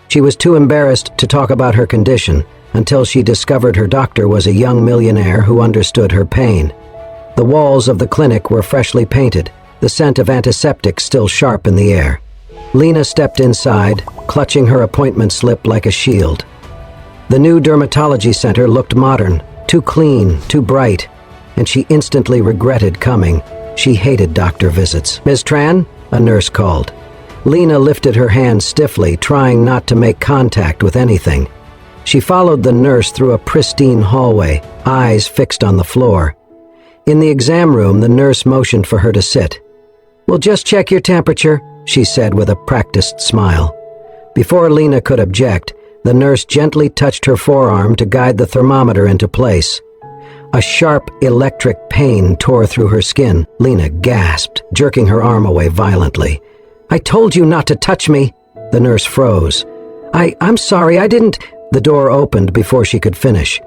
She was too embarrassed to talk about her condition until she discovered her doctor was a young millionaire who understood her pain. The walls of the clinic were freshly painted, the scent of antiseptic still sharp in the air. Lena stepped inside, clutching her appointment slip like a shield. The new dermatology center looked modern, too clean, too bright, and she instantly regretted coming. She hated doctor visits. "Ms. Tran?" a nurse called. Lena lifted her hand stiffly, trying not to make contact with anything. She followed the nurse through a pristine hallway, eyes fixed on the floor. In the exam room, the nurse motioned for her to sit. "We'll just check your temperature," she said with a practiced smile. Before Lena could object, the nurse gently touched her forearm to guide the thermometer into place. A sharp, electric pain tore through her skin. Lena gasped, jerking her arm away violently. "I told you not to touch me!" The nurse froze. I'm sorry, I didn't—" The door opened before she could finish.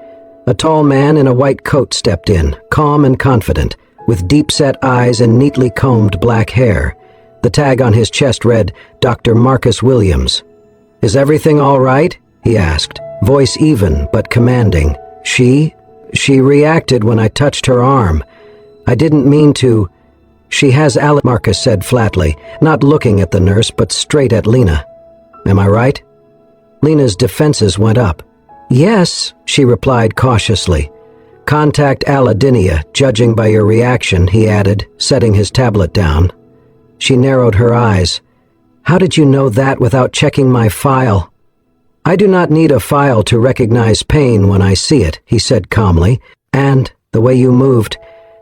A tall man in a white coat stepped in, calm and confident, with deep-set eyes and neatly combed black hair. The tag on his chest read, "Dr. Marcus Williams." "Is everything all right?" he asked, voice even but commanding. She reacted when I touched her arm. I didn't mean to." "She has allergies," Marcus said flatly, not looking at the nurse but straight at Lena. "Am I right?" Lena's defenses went up. "Yes," she replied cautiously. "Contact allodynia, judging by your reaction," he added, setting his tablet down. She narrowed her eyes. "How did you know that without checking my file?" "I do not need a file to recognize pain when I see it," he said calmly. "And the way you moved,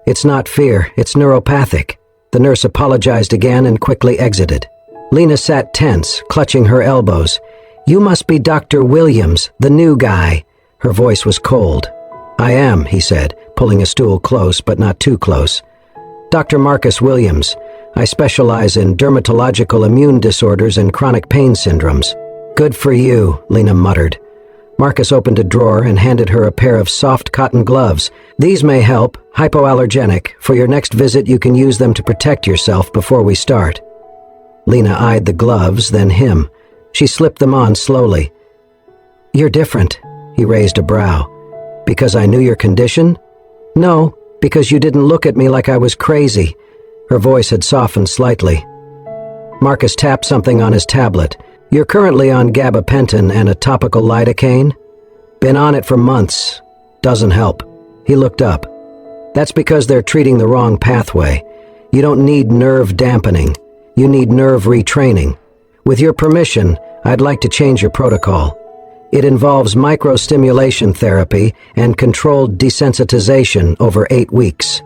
it's not fear, it's neuropathic." The nurse apologized again and quickly exited. Lena sat tense, clutching her elbows. "You must be Dr. Williams, the new guy." Her voice was cold. "I am," he said, pulling a stool close but not too close. "Dr. Marcus Williams. I specialize in dermatological immune disorders and chronic pain syndromes." "Good for you," Lena muttered. Marcus opened a drawer and handed her a pair of soft cotton gloves. "These may help, hypoallergenic. For your next visit you can use them to protect yourself before we start." Lena eyed the gloves, then him. She slipped them on slowly. "You're different," he raised a brow. "Because I knew your condition?" "No, because you didn't look at me like I was crazy." Her voice had softened slightly. Marcus tapped something on his tablet. "You're currently on gabapentin and a topical lidocaine?" "Been on it for months. Doesn't help." He looked up. "That's because they're treating the wrong pathway. You don't need nerve dampening. You need nerve retraining. With your permission, I'd like to change your protocol. It involves microstimulation therapy and controlled desensitization over 8 weeks."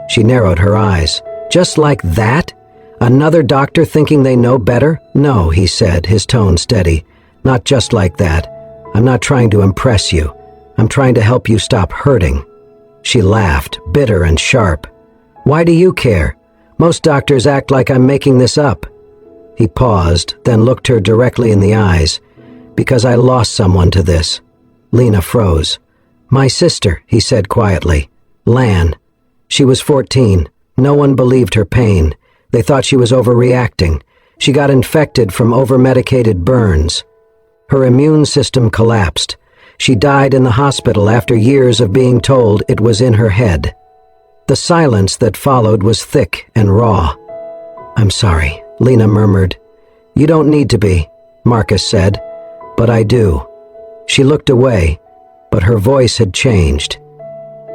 She narrowed her eyes. "Just like that? Another doctor thinking they know better?" "No," he said, his tone steady. "Not just like that. I'm not trying to impress you. I'm trying to help you stop hurting." She laughed, bitter and sharp. "Why do you care? Most doctors act like I'm making this up." He paused, then looked her directly in the eyes. "Because I lost someone to this." Lena froze. "My sister," he said quietly. "Lan. She was 14. No one believed her pain. They thought she was overreacting. She got infected from over-medicated burns. Her immune system collapsed. She died in the hospital after years of being told it was in her head." The silence that followed was thick and raw. "I'm sorry," Lena murmured. "You don't need to be," Marcus said. "But I do." She looked away, but her voice had changed.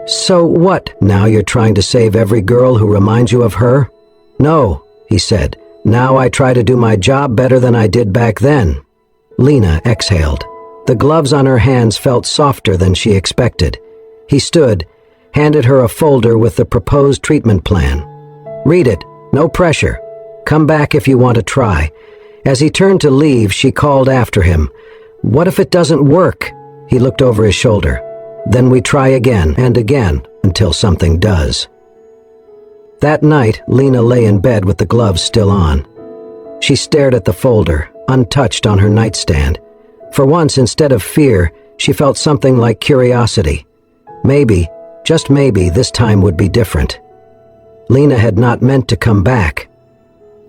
"So what? Now you're trying to save every girl who reminds you of her?" "No," he said. "Now I try to do my job better than I did back then." Lena exhaled. The gloves on her hands felt softer than she expected. He stood, handed her a folder with the proposed treatment plan. "Read it. No pressure. Come back if you want to try." As he turned to leave, she called after him. "What if it doesn't work?" He looked over his shoulder. "Then we try again and again until something does." That night, Lena lay in bed with the gloves still on. She stared at the folder, untouched on her nightstand. For once, instead of fear, she felt something like curiosity. Maybe, just maybe, this time would be different. Lena had not meant to come back.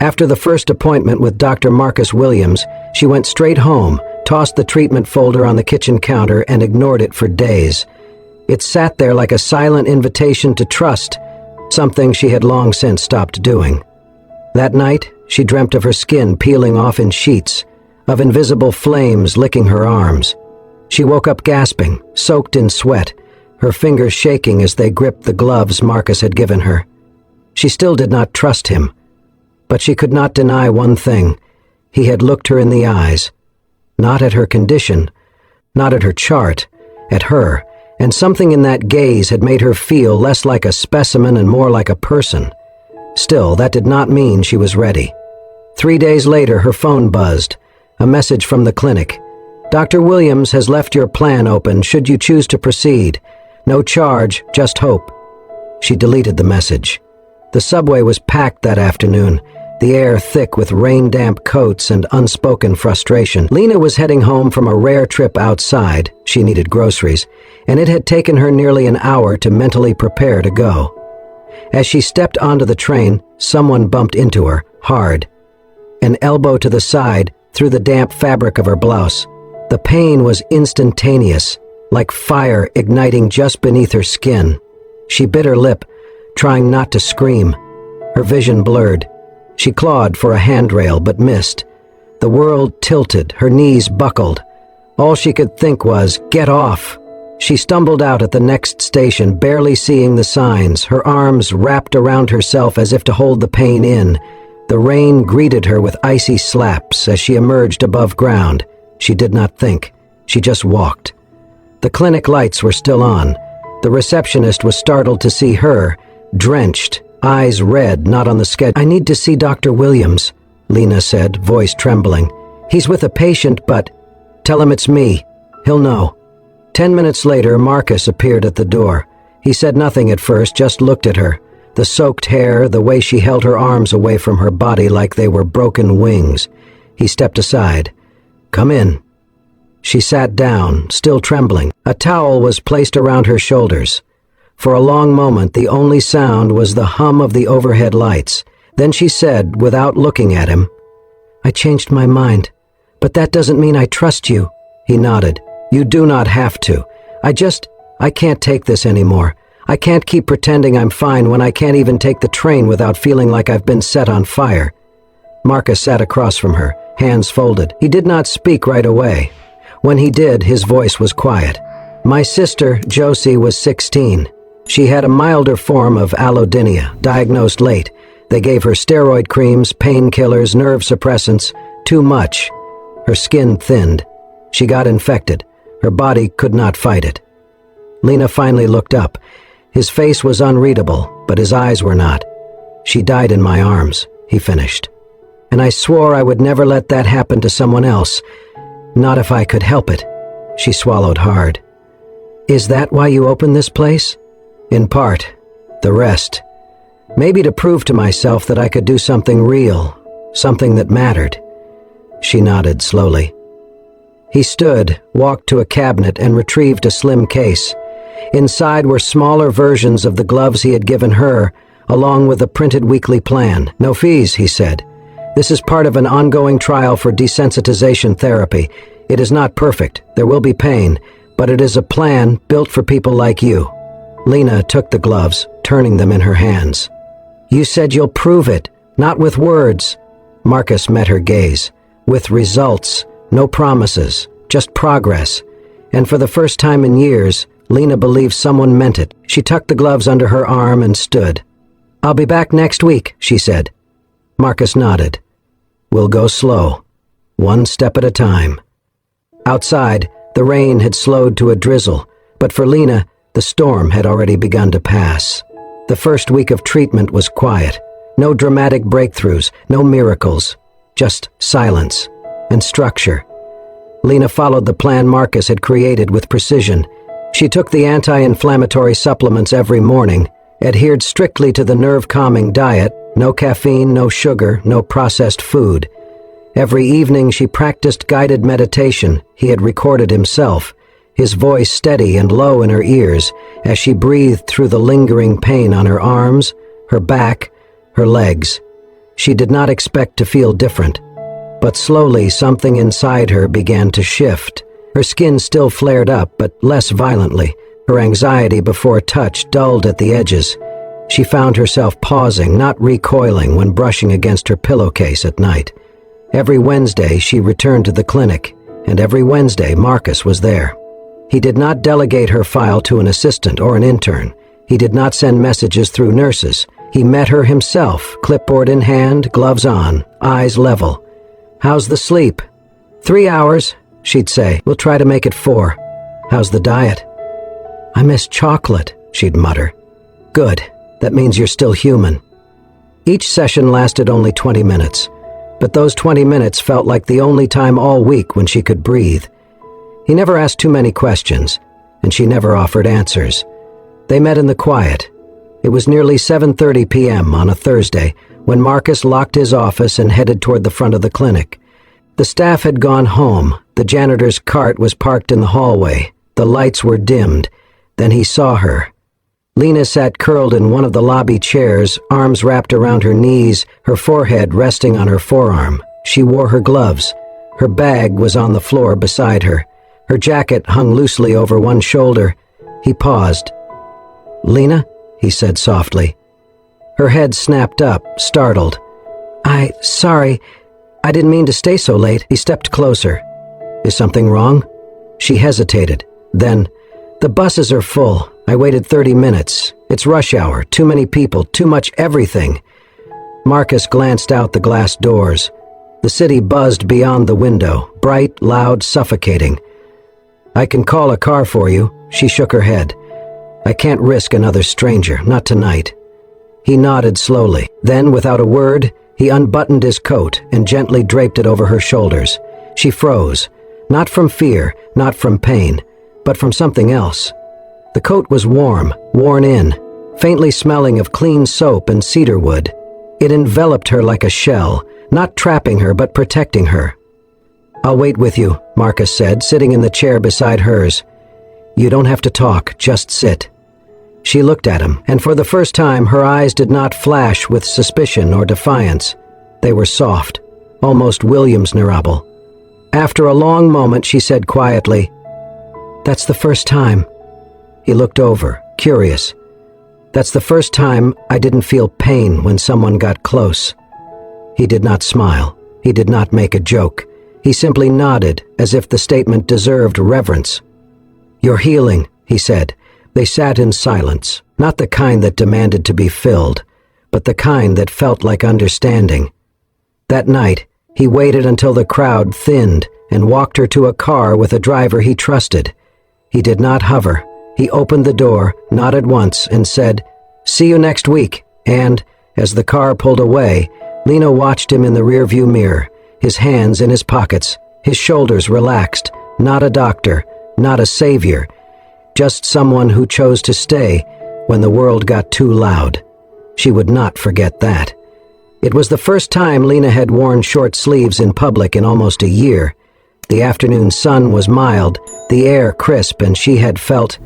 After the first appointment with Dr. Marcus Williams, she went straight home, tossed the treatment folder on the kitchen counter, and ignored it for days. It sat there like a silent invitation to trust, something she had long since stopped doing. That night, she dreamt of her skin peeling off in sheets, of invisible flames licking her arms. She woke up gasping, soaked in sweat, her fingers shaking as they gripped the gloves Marcus had given her. She still did not trust him, but she could not deny one thing. He had looked her in the eyes, not at her condition, not at her chart, at her, and something in that gaze had made her feel less like a specimen and more like a person. Still, that did not mean she was ready. 3 days later, her phone buzzed. A message from the clinic. Dr. Williams has left your plan open should you choose to proceed. No charge, just hope. She deleted the message. The subway was packed that afternoon, the air thick with rain-damp coats and unspoken frustration. Lena was heading home from a rare trip outside. She needed groceries, and it had taken her nearly an hour to mentally prepare to go. As she stepped onto the train, someone bumped into her, hard. An elbow to the side, through the damp fabric of her blouse. The pain was instantaneous, like fire igniting just beneath her skin. She bit her lip, trying not to scream. Her vision blurred. She clawed for a handrail but missed. The world tilted, her knees buckled. All she could think was, "Get off!" She stumbled out at the next station, barely seeing the signs, her arms wrapped around herself as if to hold the pain in. The rain greeted her with icy slaps as she emerged above ground. She did not think. She just walked. The clinic lights were still on. The receptionist was startled to see her, drenched, eyes red, not on the schedule. "I need to see Dr. Williams," Lena said, voice trembling. "He's with a patient, but tell him it's me. He'll know." 10 minutes later, Marcus appeared at the door. He said nothing at first, just looked at her. The soaked hair, the way she held her arms away from her body like they were broken wings. He stepped aside. "Come in." She sat down, still trembling. A towel was placed around her shoulders. For a long moment, the only sound was the hum of the overhead lights. Then she said, without looking at him, "I changed my mind, but that doesn't mean I trust you." He nodded. "You do not have to. I can't take this anymore. I can't keep pretending I'm fine when I can't even take the train without feeling like I've been set on fire." Marcus sat across from her, hands folded. He did not speak right away. When he did, his voice was quiet. "My sister, Josie, was 16. She had a milder form of allodynia, diagnosed late. They gave her steroid creams, painkillers, nerve suppressants, too much. Her skin thinned. She got infected. Her body could not fight it." Lena finally looked up. His face was unreadable, but his eyes were not. "She died in my arms," he finished. "And I swore I would never let that happen to someone else. Not if I could help it." She swallowed hard. "Is that why you opened this place?" "In part. The rest. Maybe to prove to myself that I could do something real, something that mattered." She nodded slowly. He stood, walked to a cabinet, and retrieved a slim case. Inside were smaller versions of the gloves he had given her, along with a printed weekly plan. "No fees," he said. "This is part of an ongoing trial for desensitization therapy. It is not perfect. There will be pain, but it is a plan built for people like you." Lena took the gloves, turning them in her hands. "You said you'll prove it, not with words." Marcus met her gaze. "With results, no promises, just progress." And for the first time in years, Lena believed someone meant it. She tucked the gloves under her arm and stood. "I'll be back next week," she said. Marcus nodded. "We'll go slow, one step at a time." Outside, the rain had slowed to a drizzle, but for Lena, the storm had already begun to pass. The first week of treatment was quiet. No dramatic breakthroughs, no miracles, just silence and structure. Lena followed the plan Marcus had created with precision. She took the anti-inflammatory supplements every morning, adhered strictly to the nerve-calming diet, no caffeine, no sugar, no processed food. Every evening she practiced guided meditation he had recorded himself, his voice steady and low in her ears as she breathed through the lingering pain on her arms, her back, her legs. She did not expect to feel different. But slowly, something inside her began to shift. Her skin still flared up, but less violently. Her anxiety before touch dulled at the edges. She found herself pausing, not recoiling, when brushing against her pillowcase at night. Every Wednesday, she returned to the clinic, and every Wednesday, Marcus was there. He did not delegate her file to an assistant or an intern. He did not send messages through nurses. He met her himself, clipboard in hand, gloves on, eyes level. "How's the sleep?" "3 hours," she'd say. "We'll try to make it 4. "How's the diet?" "I miss chocolate," she'd mutter. "Good. That means you're still human." Each session lasted only 20 minutes, but those 20 minutes felt like the only time all week when she could breathe. He never asked too many questions, and she never offered answers. They met in the quiet. It was nearly 7:30 p.m. on a Thursday when Marcus locked his office and headed toward the front of the clinic. The staff had gone home. The janitor's cart was parked in the hallway. The lights were dimmed. Then he saw her. Lena sat curled in one of the lobby chairs, arms wrapped around her knees, her forehead resting on her forearm. She wore her gloves. Her bag was on the floor beside her. Her jacket hung loosely over one shoulder. He paused. "Lena?" he said softly. Her head snapped up, startled. Sorry, I didn't mean to stay so late." He stepped closer. "Is something wrong?" She hesitated. Then, "The buses are full. I waited 30 minutes. It's rush hour, too many people, too much everything." Marcus glanced out the glass doors. The city buzzed beyond the window, bright, loud, suffocating. "I can call a car for you." She shook her head. "I can't risk another stranger, not tonight." He nodded slowly. Then, without a word, he unbuttoned his coat and gently draped it over her shoulders. She froze, not from fear, not from pain, but from something else. The coat was warm, worn in, faintly smelling of clean soap and cedarwood. It enveloped her like a shell, not trapping her but protecting her. "I'll wait with you," Marcus said, sitting in the chair beside hers. "You don't have to talk, just sit." She looked at him, and for the first time her eyes did not flash with suspicion or defiance. They were soft, almost Williams-neurable. After a long moment she said quietly, "That's the first time." He looked over, curious. "That's the first time I didn't feel pain when someone got close." He did not smile. He did not make a joke. He simply nodded, as if the statement deserved reverence. "You're healing," he said. They sat in silence, not the kind that demanded to be filled, but the kind that felt like understanding. That night, he waited until the crowd thinned and walked her to a car with a driver he trusted. He did not hover. He opened the door, nodded once, and said, "See you next week." And, as the car pulled away, Lena watched him in the rearview mirror, his hands in his pockets, his shoulders relaxed, not a doctor, not a savior, just someone who chose to stay when the world got too loud. She would not forget that. It was the first time Lena had worn short sleeves in public in almost a year. The afternoon sun was mild, the air crisp, and she had felt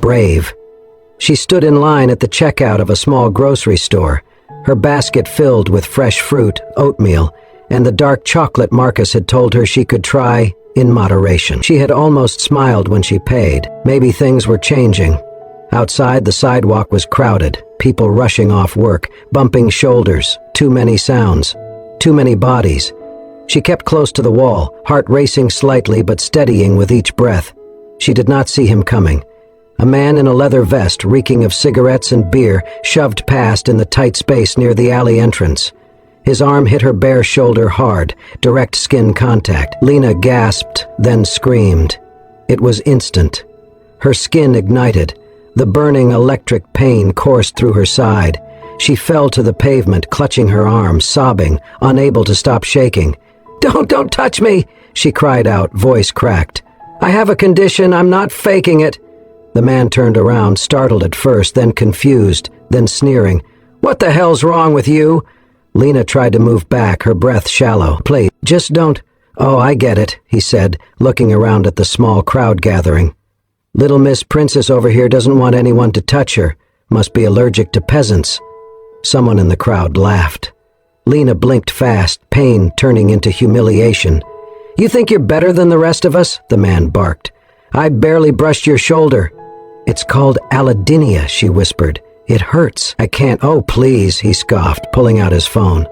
brave. She stood in line at the checkout of a small grocery store, her basket filled with fresh fruit, oatmeal, and the dark chocolate Marcus had told her she could try in moderation. She had almost smiled when she paid. Maybe things were changing. Outside, the sidewalk was crowded, people rushing off work, bumping shoulders, too many sounds, too many bodies. She kept close to the wall, heart racing slightly but steadying with each breath. She did not see him coming. A man in a leather vest, reeking of cigarettes and beer, shoved past in the tight space near the alley entrance. His arm hit her bare shoulder hard, direct skin contact. Lena gasped, then screamed. It was instant. Her skin ignited. The burning electric pain coursed through her side. She fell to the pavement, clutching her arm, sobbing, unable to stop shaking. Don't touch me!" she cried out, voice cracked. "I have a condition, I'm not faking it." The man turned around, startled at first, then confused, then sneering. "What the hell's wrong with you?" Lena tried to move back, her breath shallow. "Please, just don't—" "Oh, I get it," he said, looking around at the small crowd gathering. "Little Miss Princess over here doesn't want anyone to touch her. Must be allergic to peasants." Someone in the crowd laughed. Lena blinked fast, pain turning into humiliation. "You think you're better than the rest of us?" the man barked. "I barely brushed your shoulder." "It's called allodynia," she whispered. "It hurts. I can't—" "Oh, please," he scoffed, pulling out his phone.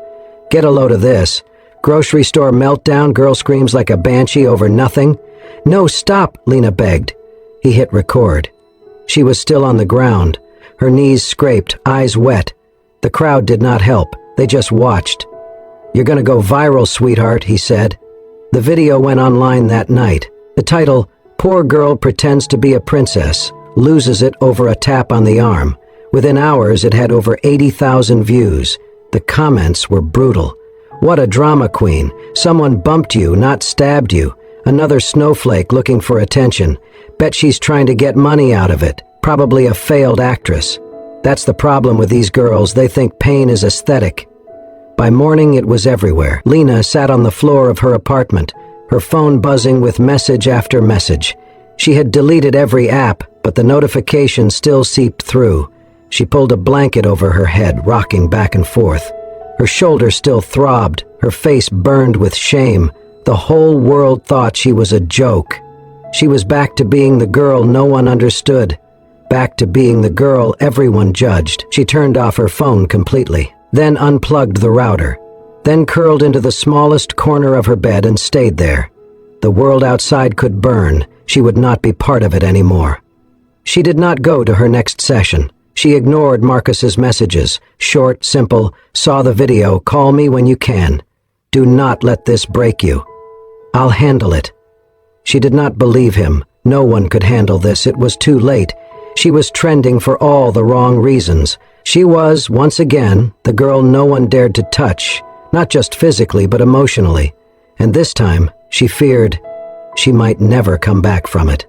"Get a load of this. Grocery store meltdown, girl screams like a banshee over nothing." "No, stop," Lena begged. He hit record. She was still on the ground, her knees scraped, eyes wet. The crowd did not help. They just watched. "You're gonna go viral, sweetheart," he said. The video went online that night. The title, "Poor Girl Pretends to be a Princess, Loses It Over a Tap on the Arm." Within hours, it had over 80,000 views. The comments were brutal. "What a drama queen. Someone bumped you, not stabbed you. Another snowflake looking for attention. Bet she's trying to get money out of it. Probably a failed actress." That's the problem with these girls. They think pain is aesthetic. By morning, it was everywhere. Lena sat on the floor of her apartment, her phone buzzing with message after message. She had deleted every app, but the notifications still seeped through. She pulled a blanket over her head, rocking back and forth. Her shoulder still throbbed, her face burned with shame. The whole world thought she was a joke. She was back to being the girl no one understood. Back to being the girl everyone judged. She turned off her phone completely, then unplugged the router, then curled into the smallest corner of her bed and stayed there. The world outside could burn. She would not be part of it anymore. She did not go to her next session. She ignored Marcus's messages. Short, simple, "Saw the video, call me when you can. Do not let this break you. I'll handle it." She did not believe him. No one could handle this. It was too late. She was trending for all the wrong reasons. She was, once again, the girl no one dared to touch, not just physically but emotionally. And this time, she feared she might never come back from it.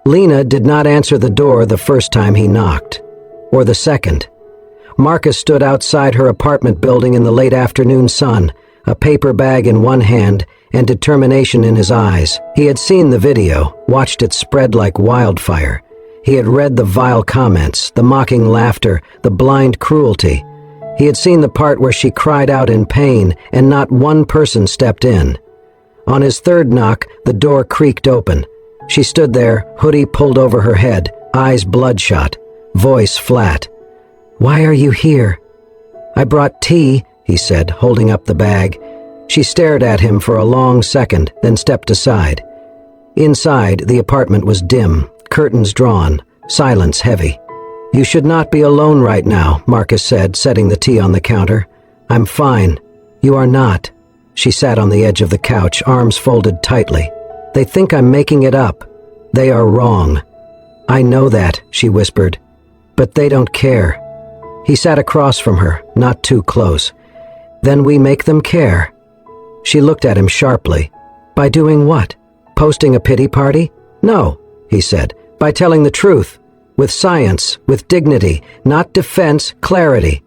Lena did not answer the door the first time he knocked, or the second. Marcus stood outside her apartment building in the late afternoon sun, a paper bag in one hand and determination in his eyes. He had seen the video, watched it spread like wildfire. He had read the vile comments, the mocking laughter, the blind cruelty. He had seen the part where she cried out in pain and not one person stepped in. On his third knock, the door creaked open. She stood there, hoodie pulled over her head, eyes bloodshot, voice flat. "Why are you here?" "I brought tea," he said, holding up the bag. She stared at him for a long second, then stepped aside. Inside, the apartment was dim, curtains drawn, silence heavy. "You should not be alone right now," Marcus said, setting the tea on the counter. "I'm fine. You are not." She sat on the edge of the couch, arms folded tightly. "They think I'm making it up. They are wrong." "I know that," she whispered. "But they don't care." He sat across from her, not too close. "Then we make them care." She looked at him sharply. "By doing what? Posting a pity party?" "No," he said. "By telling the truth. With science, with dignity, not defense, clarity."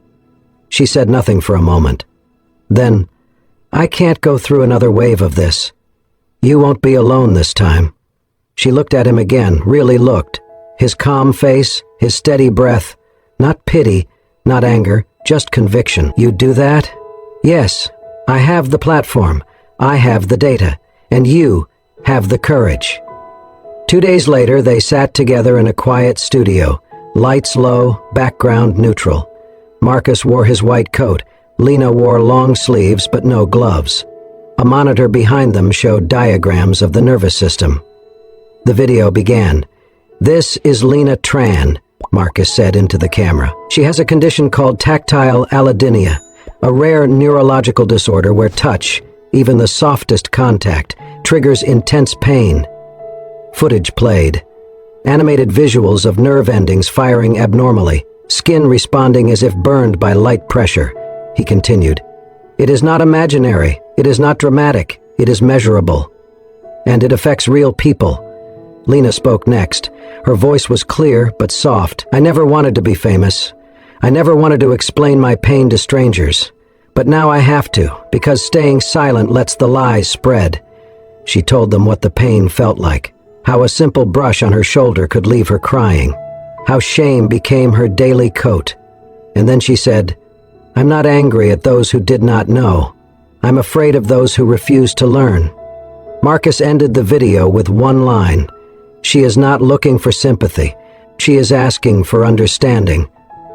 She said nothing for a moment. Then, "I can't go through another wave of this. You won't be alone this time." She looked at him again, really looked. His calm face, his steady breath. Not pity, not anger, just conviction. "You do that?" "Yes. I have the platform. I have the data. And you have the courage." 2 days later, they sat together in a quiet studio, lights low, background neutral. Marcus wore his white coat. Lena wore long sleeves but no gloves. A monitor behind them showed diagrams of the nervous system. The video began. "This is Lena Tran," Marcus said into the camera. "She has a condition called tactile allodynia, a rare neurological disorder where touch, even the softest contact, triggers intense pain." Footage played. Animated visuals of nerve endings firing abnormally, skin responding as if burned by light pressure. He continued, "It is not imaginary, it is not dramatic, it is measurable. And it affects real people." Lena spoke next. Her voice was clear but soft. "I never wanted to be famous. I never wanted to explain my pain to strangers. But now I have to, because staying silent lets the lies spread." She told them what the pain felt like, how a simple brush on her shoulder could leave her crying, how shame became her daily coat. And then she said, I'm not angry at those who did not know. I'm afraid of those who refuse to learn." Marcus ended the video with one line. "She is not looking for sympathy. She is asking for understanding."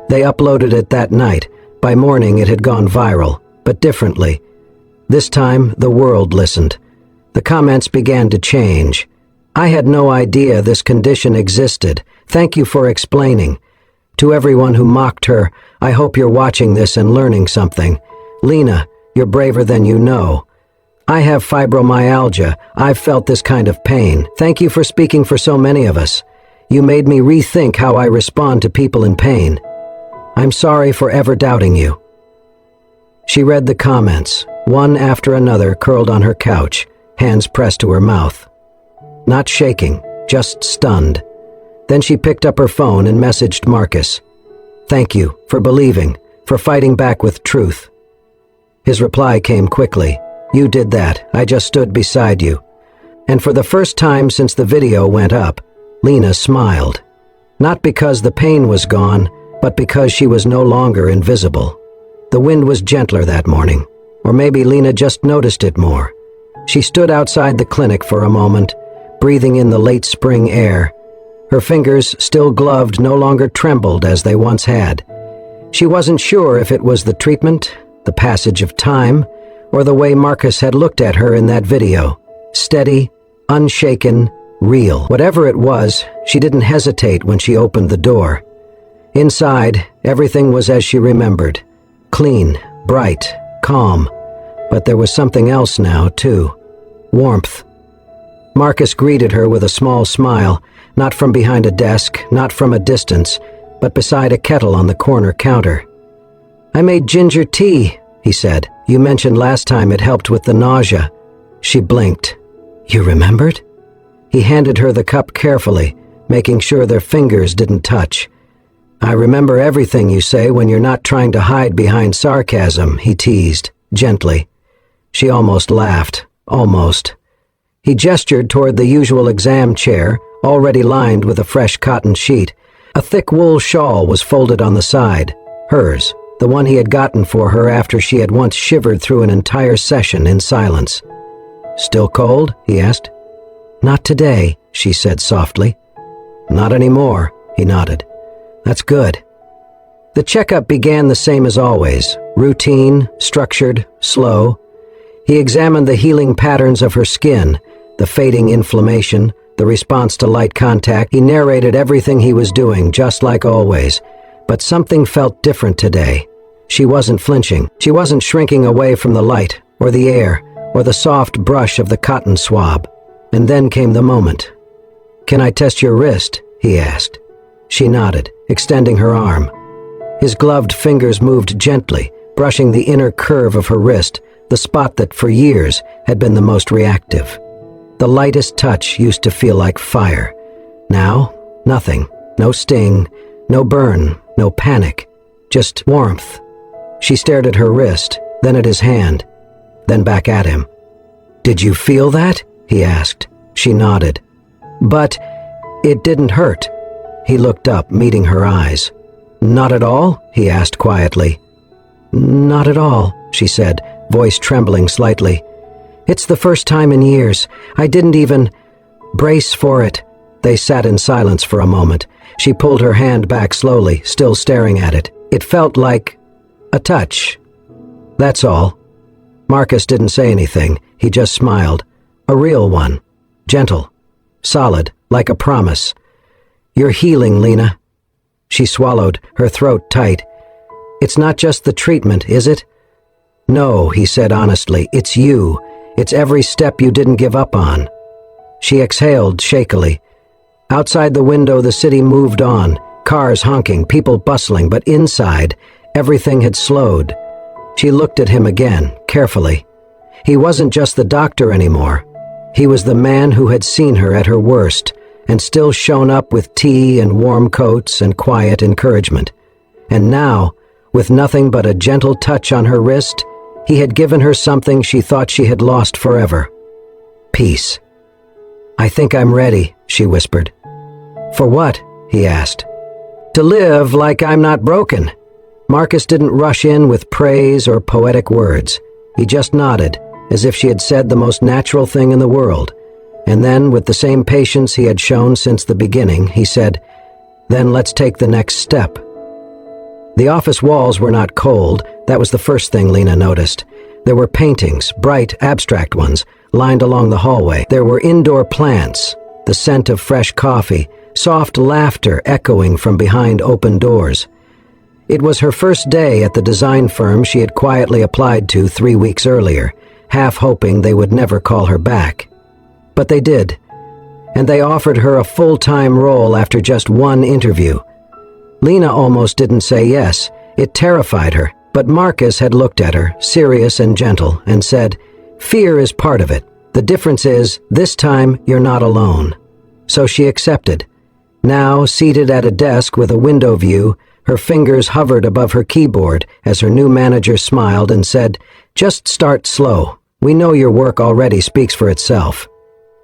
They uploaded it that night. By morning it had gone viral, but differently. This time, the world listened. The comments began to change. "I had no idea this condition existed. Thank you for explaining." To everyone who mocked her, "I hope you're watching this and learning something." "Lena, you're braver than you know." "I have fibromyalgia. I've felt this kind of pain. Thank you for speaking for so many of us. You made me rethink how I respond to people in pain. I'm sorry for ever doubting you." She read the comments, one after another, curled on her couch, hands pressed to her mouth. Not shaking, just stunned. Then she picked up her phone and messaged Marcus. "Thank you for believing, for fighting back with truth." His reply came quickly. "You did that. I just stood beside you." And for the first time since the video went up, Lena smiled. Not because the pain was gone, but because she was no longer invisible. The wind was gentler that morning, or maybe Lena just noticed it more. She stood outside the clinic for a moment, breathing in the late spring air. Her fingers, still gloved, no longer trembled as they once had. She wasn't sure if it was the treatment, the passage of time, or the way Marcus had looked at her in that video. Steady, unshaken, real. Whatever it was, she didn't hesitate when she opened the door. Inside, everything was as she remembered. Clean, bright, calm. But there was something else now, too. Warmth. Marcus greeted her with a small smile, not from behind a desk, not from a distance, but beside a kettle on the corner counter. "I made ginger tea," he said. "You mentioned last time it helped with the nausea." She blinked. "You remembered?" He handed her the cup carefully, making sure their fingers didn't touch. "I remember everything you say when you're not trying to hide behind sarcasm," he teased, gently. She almost laughed. Almost. He gestured toward the usual exam chair, already lined with a fresh cotton sheet. A thick wool shawl was folded on the side. Hers, the one he had gotten for her after she had once shivered through an entire session in silence. "Still cold?" he asked. "Not today," she said softly. "Not anymore," he nodded. "That's good." The checkup began the same as always, routine, structured, slow. He examined the healing patterns of her skin, the fading inflammation, the response to light contact. He narrated everything he was doing, just like always. But something felt different today. She wasn't flinching. She wasn't shrinking away from the light, or the air, or the soft brush of the cotton swab. And then came the moment. "Can I test your wrist?" he asked. She nodded, extending her arm. His gloved fingers moved gently, brushing the inner curve of her wrist, the spot that for years had been the most reactive. The lightest touch used to feel like fire. Now, nothing. No sting, no burn, no panic. Just warmth. She stared at her wrist, then at his hand, then back at him. "Did you feel that?" he asked. She nodded. "But it didn't hurt." He looked up, meeting her eyes. "Not at all?" he asked quietly. "Not at all," she said, voice trembling slightly. "It's the first time in years. I didn't even brace for it." They sat in silence for a moment. She pulled her hand back slowly, still staring at it. It felt like a touch. That's all. Marcus didn't say anything. He just smiled. A real one. Gentle. Solid, like a promise. "You're healing, Lena." She swallowed, her throat tight. "It's not just the treatment, is it?" "No," he said honestly. "It's you. It's every step you didn't give up on." She exhaled shakily. Outside the window, the city moved on, cars honking, people bustling, but inside, everything had slowed. She looked at him again, carefully. He wasn't just the doctor anymore. He was the man who had seen her at her worst, and still shown up with tea and warm coats and quiet encouragement. And now, with nothing but a gentle touch on her wrist, he had given her something she thought she had lost forever. Peace. "I think I'm ready," she whispered. "For what?" he asked. "To live like I'm not broken." Marcus didn't rush in with praise or poetic words. He just nodded, as if she had said the most natural thing in the world. And then, with the same patience he had shown since the beginning, he said, "Then let's take the next step." The office walls were not cold. That was the first thing Lena noticed. There were paintings, bright, abstract ones, lined along the hallway. There were indoor plants, the scent of fresh coffee, soft laughter echoing from behind open doors. It was her first day at the design firm she had quietly applied to 3 weeks earlier, half hoping they would never call her back. But they did, and they offered her a full-time role after just one interview. Lena almost didn't say yes. It terrified her, but Marcus had looked at her, serious and gentle, and said, "Fear is part of it. The difference is, this time you're not alone." So she accepted. Now, seated at a desk with a window view, her fingers hovered above her keyboard as her new manager smiled and said, "Just start slow. We know your work already speaks for itself."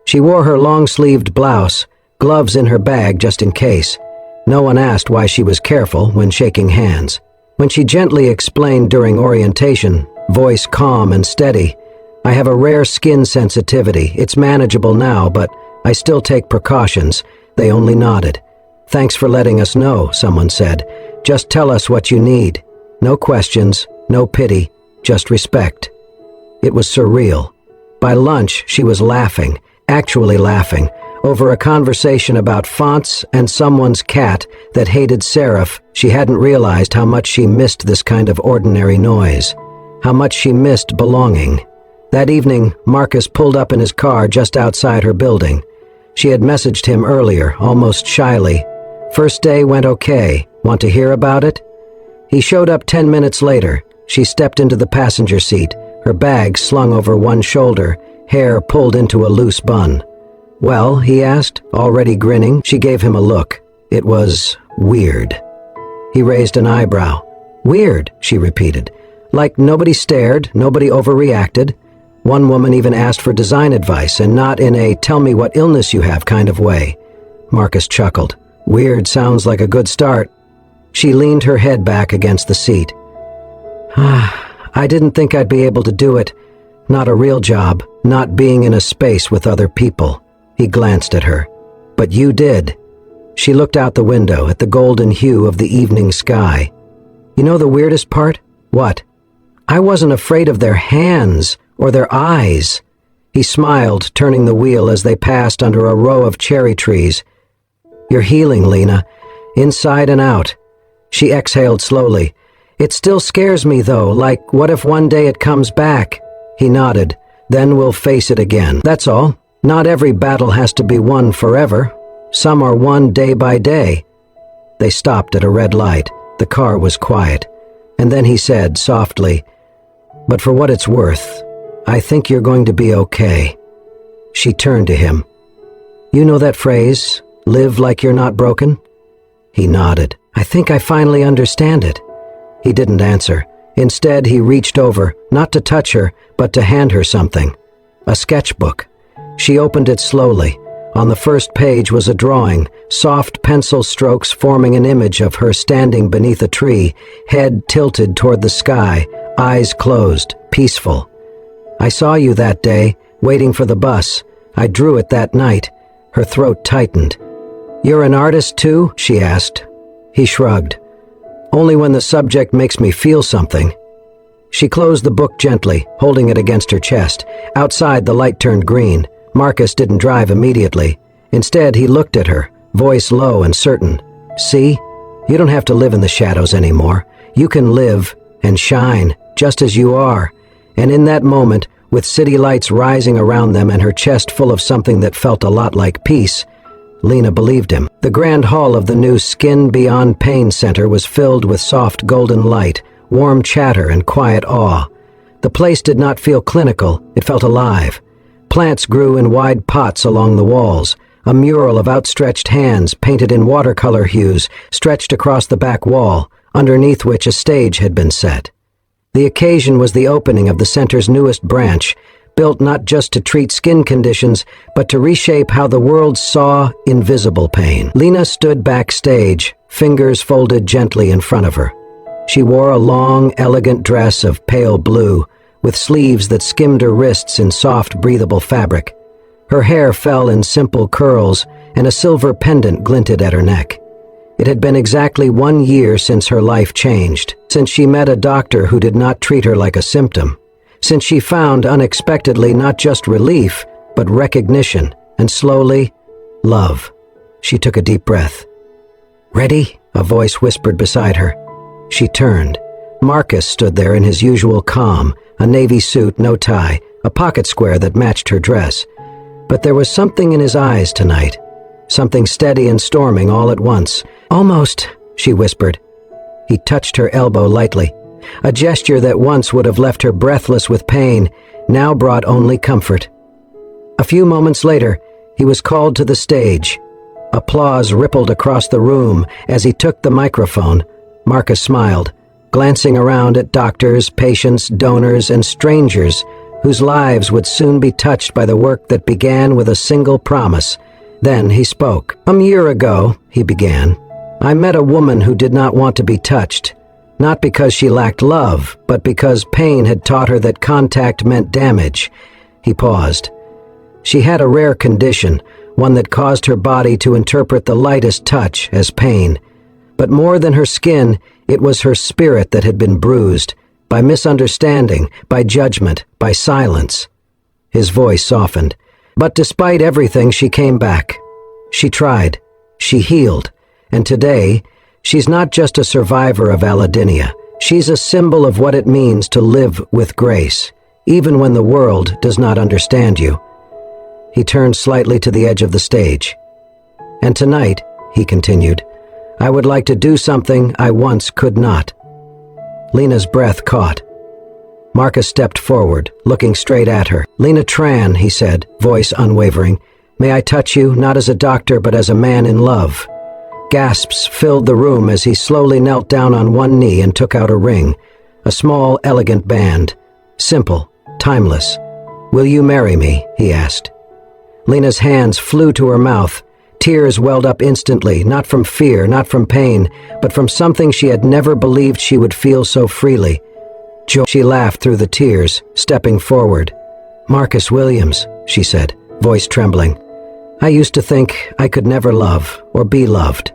She wore her long-sleeved blouse, gloves in her bag just in case. No one asked why she was careful when shaking hands. When she gently explained during orientation, voice calm and steady, "I have a rare skin sensitivity. It's manageable now, but I still take precautions," they only nodded. "Thanks for letting us know," someone said. "Just tell us what you need. No questions, no pity, just respect." It was surreal. By lunch, she was laughing, actually laughing, over a conversation about fonts and someone's cat that hated serif. She hadn't realized how much she missed this kind of ordinary noise, how much she missed belonging. That evening, Marcus pulled up in his car just outside her building. She had messaged him earlier, almost shyly. "First day went okay. Want to hear about it?" He showed up 10 minutes later. She stepped into the passenger seat, her bag slung over one shoulder, hair pulled into a loose bun. "Well," he asked, already grinning. She gave him a look. It was weird. He raised an eyebrow. "Weird," she repeated. "Like nobody stared, nobody overreacted. One woman even asked for design advice, and not in a 'tell me what illness you have' kind of way." Marcus chuckled. "Weird sounds like a good start." She leaned her head back against the seat. "I didn't think I'd be able to do it. Not a real job, not being in a space with other people." He glanced at her. "But you did." She looked out the window at the golden hue of the evening sky. "You know the weirdest part?" "What?" "I wasn't afraid of their hands or their eyes." He smiled, turning the wheel as they passed under a row of cherry trees. "You're healing, Lena, inside and out." She exhaled slowly. "It still scares me, though, like, what if one day it comes back?" He nodded. "Then we'll face it again. That's all. Not every battle has to be won forever. Some are won day by day." They stopped at a red light. The car was quiet. And then he said, softly, "But for what it's worth, I think you're going to be okay." She turned to him. "You know that phrase, live like you're not broken?" He nodded. "I think I finally understand it." He didn't answer. Instead, he reached over, not to touch her, but to hand her something. A sketchbook. She opened it slowly. On the first page was a drawing, soft pencil strokes forming an image of her standing beneath a tree, head tilted toward the sky, eyes closed, peaceful. "I saw you that day, waiting for the bus. I drew it that night." Her throat tightened. "You're an artist too?" she asked. He shrugged. "Only when the subject makes me feel something." She closed the book gently, holding it against her chest. Outside, the light turned green. Marcus didn't drive immediately. Instead, he looked at her, voice low and certain. "See? You don't have to live in the shadows anymore. You can live and shine, just as you are." And in that moment, with city lights rising around them and her chest full of something that felt a lot like peace, Lena believed him. The grand hall of the new Skin Beyond Pain Center was filled with soft golden light, warm chatter and quiet awe. The place did not feel clinical, it felt alive. Plants grew in wide pots along the walls. A mural of outstretched hands, painted in watercolor hues, stretched across the back wall, underneath which a stage had been set. The occasion was the opening of the center's newest branch, built not just to treat skin conditions, but to reshape how the world saw invisible pain. Lena stood backstage, fingers folded gently in front of her. She wore a long, elegant dress of pale blue, with sleeves that skimmed her wrists in soft, breathable fabric. Her hair fell in simple curls, and a silver pendant glinted at her neck. It had been exactly 1 year since her life changed, since she met a doctor who did not treat her like a symptom, since she found unexpectedly not just relief, but recognition, and slowly, love. She took a deep breath. "Ready?" a voice whispered beside her. She turned. Marcus stood there in his usual calm, a navy suit, no tie, a pocket square that matched her dress. But there was something in his eyes tonight, something steady and storming all at once. "Almost," she whispered. He touched her elbow lightly. A gesture that once would have left her breathless with pain now brought only comfort. A few moments later, he was called to the stage. Applause rippled across the room as he took the microphone. Marcus smiled, glancing around at doctors, patients, donors, and strangers whose lives would soon be touched by the work that began with a single promise. Then he spoke. "A year ago," he began, "I met a woman who did not want to be touched, not because she lacked love, but because pain had taught her that contact meant damage." He paused. She had a rare condition, one that caused her body to interpret the lightest touch as pain. But more than her skin, it was her spirit that had been bruised, by misunderstanding, by judgment, by silence. His voice softened. But despite everything, she came back. She tried. She healed. And today, she's not just a survivor of allodynia. She's a symbol of what it means to live with grace, even when the world does not understand you. He turned slightly to the edge of the stage. "And tonight," he continued, "I would like to do something I once could not." Lena's breath caught. Marcus stepped forward, looking straight at her. "Lena Tran," he said, voice unwavering, "may I touch you, not as a doctor, but as a man in love?" Gasps filled the room as he slowly knelt down on one knee and took out a ring, a small, elegant band. Simple, timeless. "Will you marry me?" he asked. Lena's hands flew to her mouth. Tears welled up instantly, not from fear, not from pain, but from something she had never believed she would feel so freely. Joy. She laughed through the tears, stepping forward. "Marcus Williams," she said, voice trembling. "I used to think I could never love or be loved.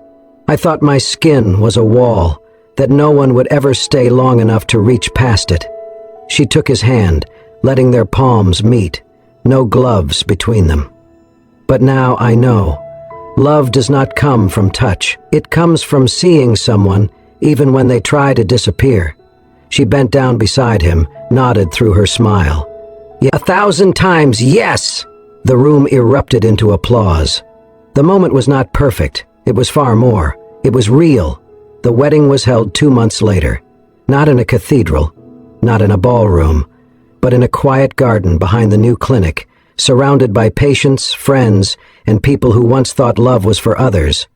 I thought my skin was a wall, that no one would ever stay long enough to reach past it." She took his hand, letting their palms meet, no gloves between them. "But now I know. Love does not come from touch. It comes from seeing someone, even when they try to disappear." She bent down beside him, nodded through her smile. "Yeah, 1,000 times, yes!" The room erupted into applause. The moment was not perfect. It was far more. It was real. The wedding was held 2 months later. Not in a cathedral, not in a ballroom, but in a quiet garden behind the new clinic, surrounded by patients, friends, and people who once thought love was for others.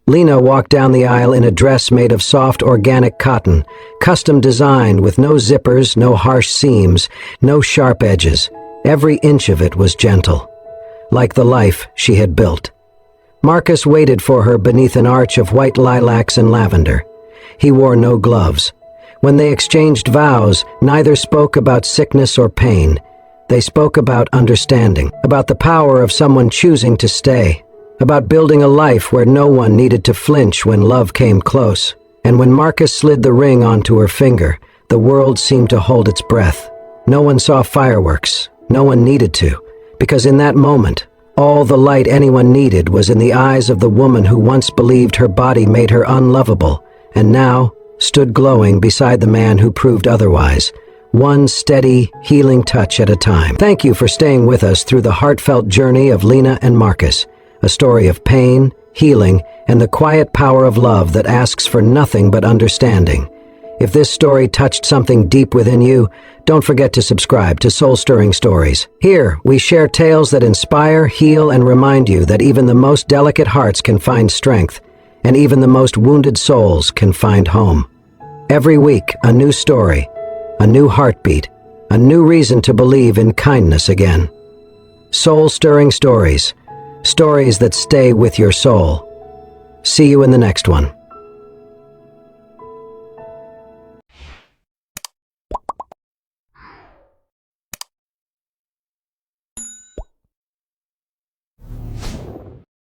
Lena walked down the aisle in a dress made of soft organic cotton, custom designed with no zippers, no harsh seams, no sharp edges. Every inch of it was gentle, like the life she had built. Marcus waited for her beneath an arch of white lilacs and lavender. He wore no gloves. When they exchanged vows, neither spoke about sickness or pain. They spoke about understanding, about the power of someone choosing to stay, about building a life where no one needed to flinch when love came close. And when Marcus slid the ring onto her finger, the world seemed to hold its breath. No one saw fireworks. No one needed to, because in that moment, all the light anyone needed was in the eyes of the woman who once believed her body made her unlovable, and now stood glowing beside the man who proved otherwise. One steady, healing touch at a time. Thank you for staying with us through the heartfelt journey of Lena and Marcus, a story of pain, healing, and the quiet power of love that asks for nothing but understanding. If this story touched something deep within you, don't forget to subscribe to Soul-Stirring Stories. Here, we share tales that inspire, heal, and remind you that even the most delicate hearts can find strength, and even the most wounded souls can find home. Every week, a new story, a new heartbeat, a new reason to believe in kindness again. Soul-Stirring Stories, stories that stay with your soul. See you in the next one.